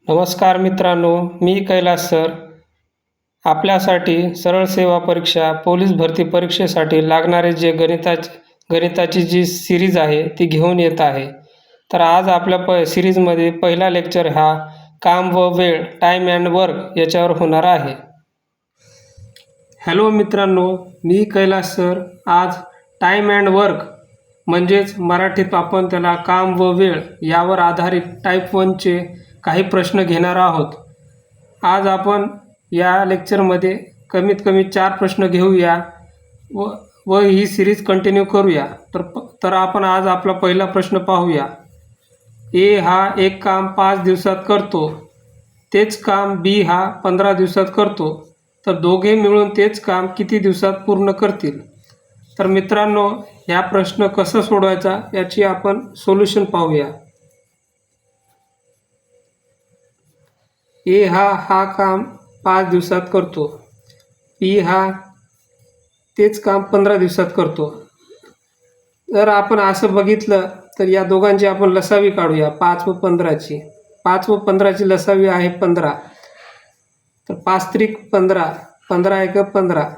नमस्कार मित्रांनो, मी कैलास सर. आपल्यासाठी सरळ सेवा परीक्षा पोलीस भरती परीक्षेसाठी लागणारे जे गणिताची जी सिरीज आहे ती घेऊन येत आहे. तर आज आपल्या सिरीजमध्ये पहिला लेक्चर हा काम व वेळ, टाईम अँड वर्क याच्यावर होणार आहे. हॅलो मित्रांनो, मी कैलास सर. आज टाईम अँड वर्क म्हणजेच मराठीत आपण त्याला काम व वेळ यावर आधारित टाईप 1चे काही प्रश्न घेणार आहोत. आज आपण या लेक्चरमध्ये कमीत कमी 4 प्रश्न घेऊया व ही सिरीज कंटिन्यू करूया. तर आपण आज आपला पहिला प्रश्न पाहूया. ए हा एक काम 5 दिवसात करतो, तेच काम बी हा 15 दिवसात करतो, तर दोघे मिळून तेच काम किती दिवसात पूर्ण करतील? तर मित्रांनो, ह्या प्रश्न कसं सोडवायचा याची आपण सोल्युशन पाहूया. ए हा काम 5 दिवसात करतो, बी हा तेच काम 15 दिवसात करतो. जर आपण असं बघितलं तर या दोघांची आपण लसावी काढूया. 5 व 15ची. 5 व 15ची लसावी आहे 15. तर 5 त्रिक 15, 15 एक 15,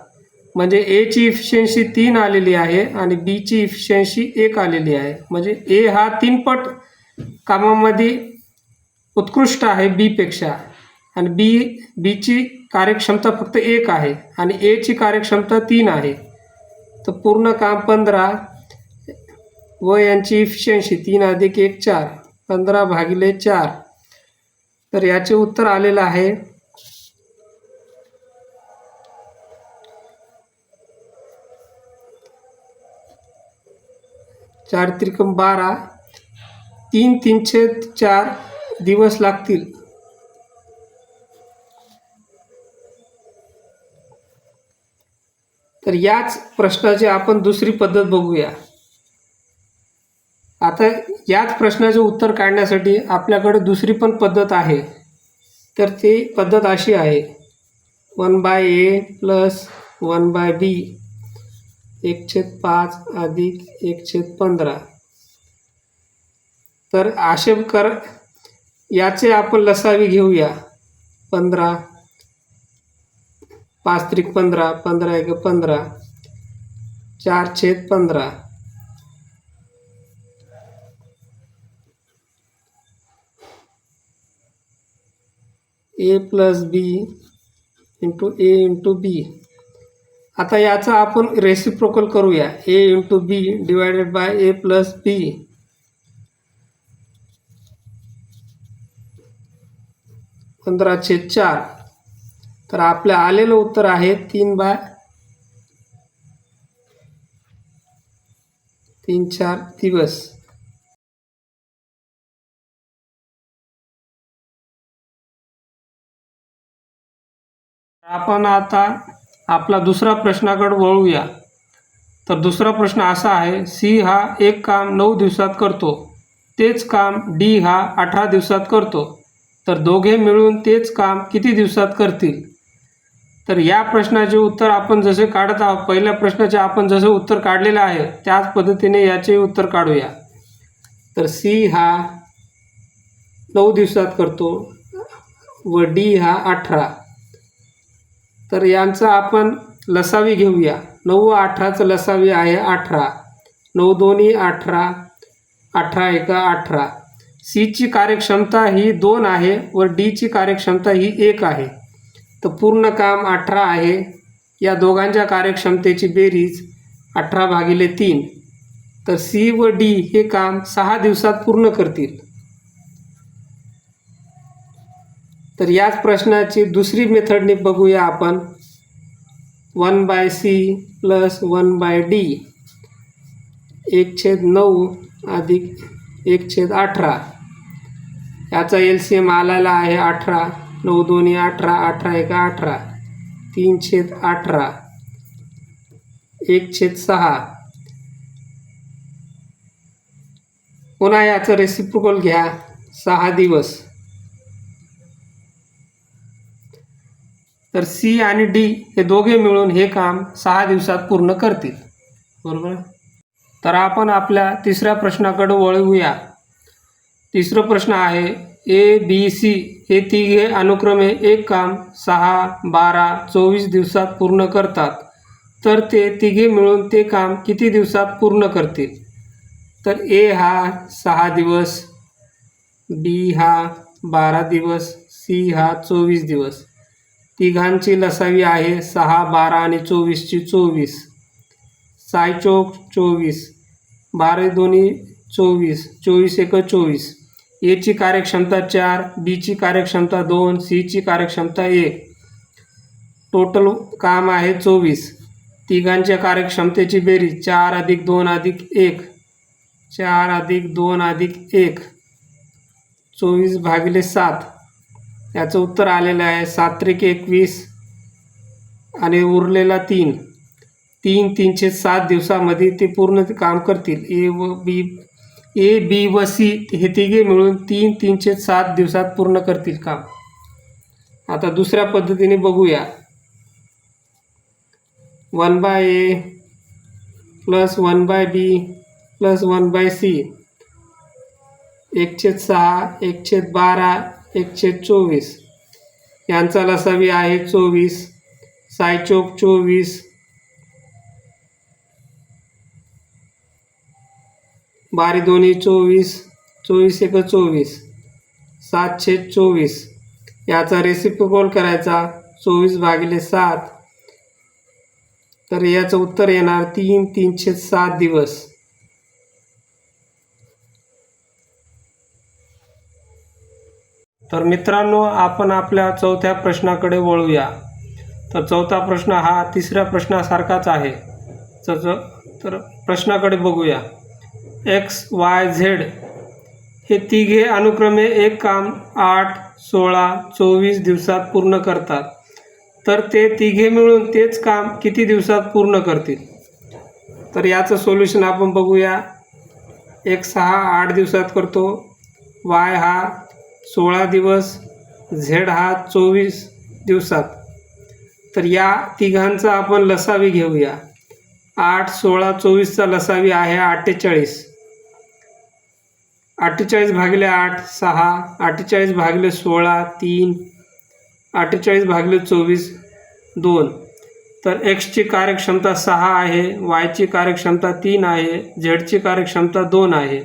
म्हणजे एची इफिशियन्सी 3 आलेली आहे आणि बीची इफिशियन्सी 1 आलेली आहे. म्हणजे ए हा 3 पट कामामध्ये उत्कृष्ट आहे बीपेक्षा, आणि बीची कार्यक्षमता फक्त 1 आहे आणि एची कार्यक्षमता 3 आहे. तर पूर्ण काम 15 व यांची इफिशियन्सी 3 अधिक 1 4, 15 भागिले 4. तर याचे उत्तर आलेलं आहे 4 त्रिकम 12, 3 3/4 दिवस लागतील. तर याच प्रश्नाची आपण दुसरी पद्धत बघूया. आता याच प्रश्नाचे उत्तर काढण्यासाठी आपल्याकडे दुसरी पण पद्धत आहे. तर ती पद्धत अशी आहे: 1/a प्लस 1/b 1/5 अधिक 1/15. तर असे याचे आपण लसावी घेऊया. 15, 5 त्रिक 15, 15 एक 15, 4/15. A plus B into A into B. आता याचा आपण रेसिप्रोकल करूया. A into B divided by A plus B. पंधरा छेद 4. तर आपल्या आलेलं उत्तर आहे 3/4 दिवस. आपण आता आपला दुसरा प्रश्नाकडे वळूया. तर दुसरा प्रश्न असा आहे: सी हा एक काम 9 दिवसात करतो, तेच काम डी हा 18 दिवसात करतो, तर दोघे मिळून तेच काम किती दिवसात करतील? तर या प्रश्नाचे उत्तर आपण जसे काढत आहोत, पहिल्या प्रश्नाचे आपण जसे उत्तर काढलेलं आहे त्याच पद्धतीने याचे उत्तर काढूया. तर सी हा 9 दिवसात करतो व डी हा 18. तर यांचा आपण लसावी घेऊया. 9 व 18चं लसावी आहे 18. 9 दोन्ही 18, 18 एक 18. सीची कार्यक्षमता ही 2 आहे व डीची कार्यक्षमता ही 1 आहे. तर पूर्ण काम 18 आहे. या दोघांच्या कार्यक्षमतेची बेरीज 18 भागिले 3. तर सी व डी हे काम 6 दिवसात पूर्ण करतील. तर याच प्रश्नाची दुसरी मेथडने बघूया आपण. 1/c प्लस 1/d 1/9 अधिक 1/18. याचा LCM आलेला आहे 18. 9 दोन्ही 18, 18 एक 18, 3/18 1/6. पुन्हा याचं रेसिप्रोकल घ्या. 6 दिवस. तर सी आणि डी हे दोघे मिळून हे काम 6 दिवसात पूर्ण करतील. बरोबर. तर आपण आपल्या तिसऱ्या प्रश्नाकडे वळूया. तिसरा प्रश्न आहे: ए बी सी हे तिघे अनुक्रमे एक काम 6, 12, 24 दिवसात पूर्ण करतात, तर ते तिघे मिळून ते काम किती दिवसात पूर्ण करतील? तर ए हा 6 दिवस, बी हा 12 दिवस, सी हा 24 दिवस. तिघांची लसावी आहे 6, 12 आणि 24ची 24. 6 चौक 24, 12 दोन्ही 24, 24 एक 24. एची कार्यक्षमता 4, बीची कार्यक्षमता 2, सीची कार्यक्षमता 1. टोटल काम आहे 24. तिघांच्या कार्यक्षमतेची बेरीज 4 अधिक 2 अधिक 1, 4 अधिक 2 अधिक 1, 24 भागिले 7. याचं उत्तर आलेलं आहे 7 त्रिक 21 आणि उरलेला 3. 307 दिवसामध्ये ते पूर्ण काम करतील. ए बी व सी हे तिघे मिळून 307 दिवसात पूर्ण करतील काम. आता दुसऱ्या पद्धतीने बघूया. 1/a plus 1/b plus 1/c 1/6, 1/12, 1/24 यांचा लसावी आहे 24. 6 चौक 24, 12 दोन्ही 24, 24 एक 24, 7/24. याचा रेसिप्रोकल करायचा 24 भागिले 7. तर याचं उत्तर येणार 307 दिवस. तर मित्रांनो, आपण आपल्या चौथ्या प्रश्नाकडे वळूया. तर चौथा प्रश्न हा तिसऱ्या प्रश्नासारखाच आहे. तर प्रश्नाकडे बघूया. एक्स वाय झेड हे तिघे अनुक्रमे एक काम 8, 16, 24 दिवसात पूर्ण करतात, तर ते तिघे मिळून तेच काम किती दिवसात पूर्ण करतील? तर याचं सोल्युशन आपण बघूया. एक्स हा 8 दिवसात करतो, वाय हा 16 दिवस, झेड हा 24 दिवसात. तर या तिघांचा आपण लसावी घेऊया. 8, 16, 24चा लसावी आहे 48. 48 भागिले 8 6, 48 भागिले 16 3, 48 भागिले 24 2. तर एक्सची कार्यक्षमता 6 आहे, वायची कार्यक्षमता 3 आहे, झेडची कार्यक्षमता 2 आहे.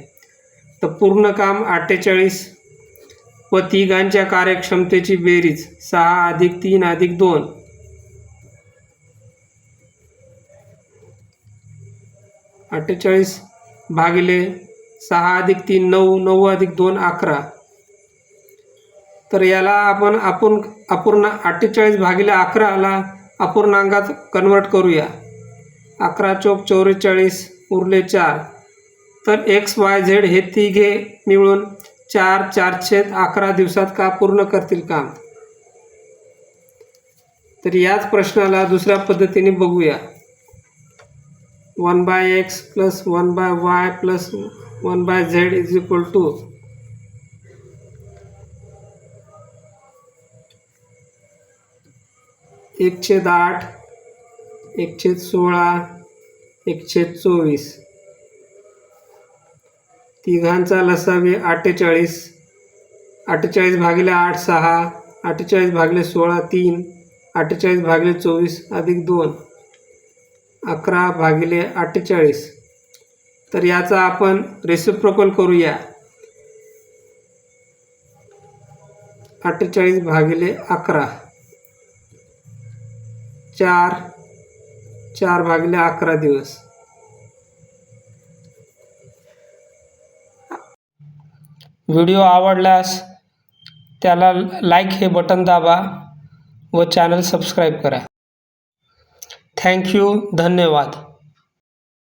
तर पूर्ण काम 48 व तिघांच्या कार्यक्षमतेची बेरीज 6 अधिक 3 अधिक 2. 48 भागिले 6 अधिक 3 9, 9 अधिक 2 11. तर याला आपण अपूर्ण 48 भागिले 11ला अपूर्णांकात कन्वर्ट करूया. 11 चौक 44, उरले 4. तर एक्स वाय झेड हे तिघे मिळून 4/11 दिवसात का पूर्ण करतील काम? तर याच प्रश्नाला दुसऱ्या पद्धतीने बघूया. 1/x plus 1/y plus 1/z is equal to 1/8, 1/16, 1/24. तिघांचा लसावी 48. 48 भागिले 8 6, 48 भागिले 16 3, 48 भागिले 24 अधिक 2, 11 भागिले 48. तर याचा आपण रेसिप्रोकल करूया. 48 भागिले 11, 4 भागिले 11 दिवस. व्हिडिओ आवडल्यास त्याला लाईक हे बटन दाबा व चॅनल सबस्क्राईब करा. थँक्यू. धन्यवाद.